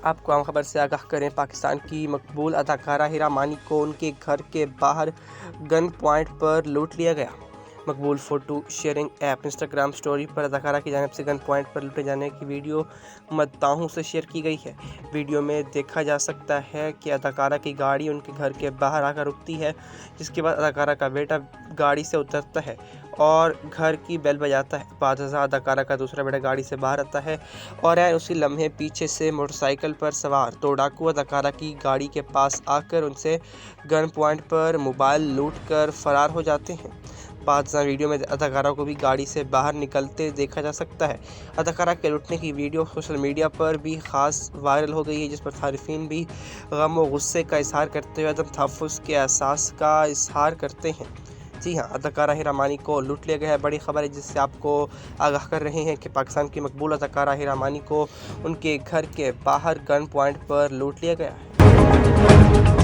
आपको आम खबर से आगाह करें। पाकिस्तान की मकबूल अदाकारा हीरा मानी को उनके घर के बाहर गन पॉइंट पर लूट लिया गया। मकबूल photo sharing app Instagram story पर अदाकारा की जानिब से गन पॉइंट पर लूटे जाने की वीडियो मद्दाहों से शेयर की गई है। वीडियो में देखा जा सकता है कि अदाकारा की गाड़ी उनके घर के बाहर आकर रुकती है, जिसके बाद अदाकारा का बेटा गाड़ी से उतरता है और घर की बेल बजाता है। बाद अदाकारा का दूसरा बेटा गाड़ी से बाहर आता है और उसी लम्हे पीछे से मोटरसाइकिल पर सवार दो डाकू अदाकारा की गाड़ी के पास आकर उनसे गन पॉइंट पर मोबाइल लूट कर फरार हो जाते हैं। बाद वीडियो में अदाकारा को भी गाड़ी से बाहर निकलते देखा जा सकता है। अदाकारा के लूटने की वीडियो सोशल मीडिया पर भी खास वायरल हो गई है, जिस पर सारिफीन भी गम व गुस्से का इजहार करते हुए अदम तहफ़्फ़ुज़ के एहसास का इजहार करते हैं। जी हाँ, अदाकारा हीरा मानी को लूट लिया गया है। बड़ी खबर है जिससे आपको आगाह कर रहे हैं कि पाकिस्तान की मकबूल अदाकारा हीरा मानी को उनके घर के बाहर गन पॉइंट पर लूट लिया गया है।